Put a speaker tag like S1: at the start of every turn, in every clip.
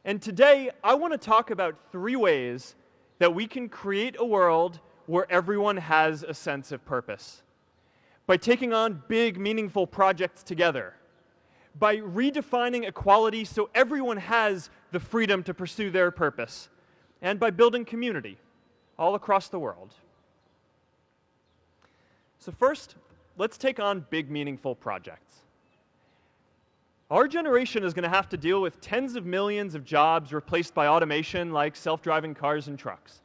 S1: And today, I want to talk about 3 ways that we can create a world where everyone has a sense of purpose. By taking on big, meaningful projects together. By redefining equality so everyone has the freedom to pursue their purpose. And by building community all across the world. So first, let's take on big, meaningful projects. Our generation is going to have to deal with tens of millions of jobs replaced by automation like self-driving cars and trucks.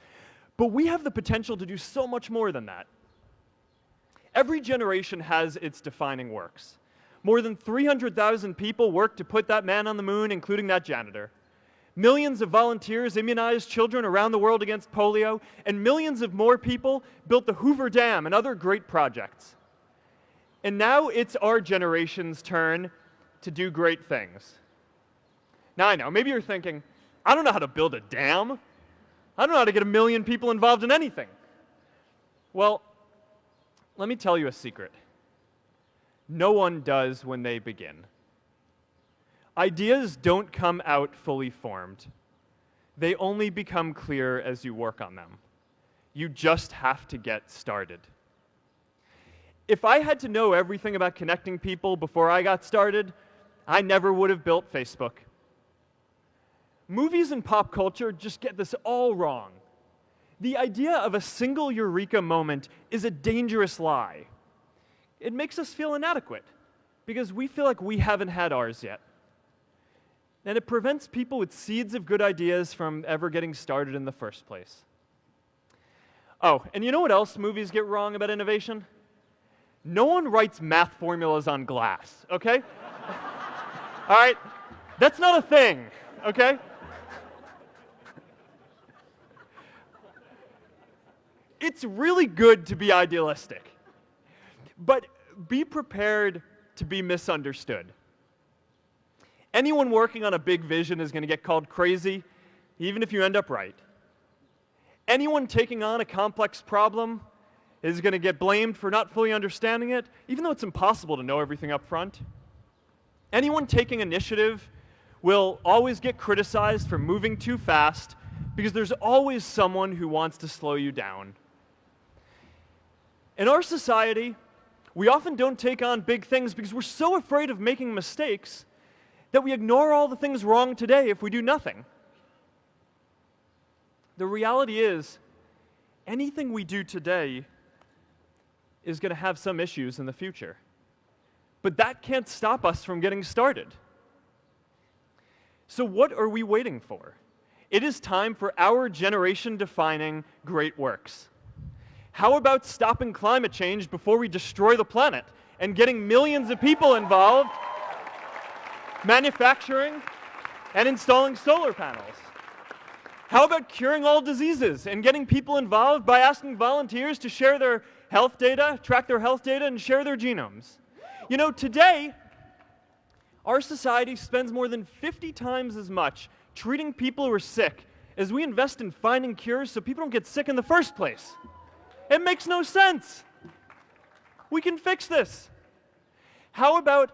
S1: But we have the potential to do so much more than that. Every generation has its defining works. More than 300,000 people worked to put that man on the moon, including that janitor. Millions of volunteers immunized children around the world against polio, and millions of more people built the Hoover Dam and other great projects. And now it's our generation's turn to do great things. Now I know, maybe you're thinking, I don't know how to build a dam. I don't know how to get 1 million people involved in anything. Well, let me tell you a secret. No one does when they begin. Ideas don't come out fully formed. They only become clear as you work on them. You just have to get started. If I had to know everything about connecting people before I got started, I never would have built Facebook. Movies and pop culture just get this all wrong. The idea of a single eureka moment is a dangerous lie. It makes us feel inadequate because we feel like we haven't had ours yet. And it prevents people with seeds of good ideas from ever getting started in the first place. Oh, and you know what else movies get wrong about innovation? No one writes math formulas on glass, okay? All right? That's not a thing, okay? It's really good to be idealistic, but be prepared to be misunderstood. Anyone working on a big vision is going to get called crazy, even if you end up right. Anyone taking on a complex problem is going to get blamed for not fully understanding it, even though it's impossible to know everything up front. Anyone taking initiative will always get criticized for moving too fast because there's always someone who wants to slow you down. In our society, we often don't take on big things because we're so afraid of making mistakes that we ignore all the things wrong today if we do nothing. The reality is, anything we do today is going to have some issues in the future. But that can't stop us from getting started. So what are we waiting for? It is time for our generation-defining great works. How about stopping climate change before we destroy the planet and getting millions of people involved, manufacturing and installing solar panels? How about curing all diseases and getting people involved by asking volunteers to share their health data, track their health data, and share their genomes? You know, today, our society spends more than 50 times as much treating people who are sick as we invest in finding cures so people don't get sick in the first place. It makes no sense. We can fix this. How about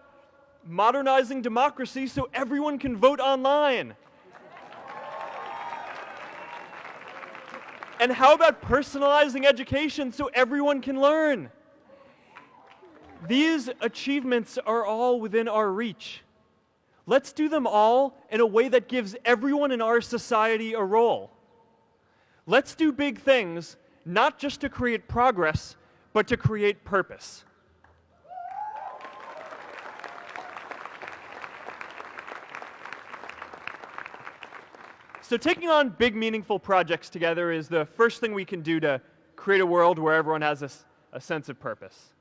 S1: modernizing democracy so everyone can vote online? And how about personalizing education so everyone can learn? These achievements are all within our reach. Let's do them all in a way that gives everyone in our society a role. Let's do big things, not just to create progress, but to create purpose. So taking on big, meaningful projects together is the first thing we can do to create a world where everyone has a sense of purpose.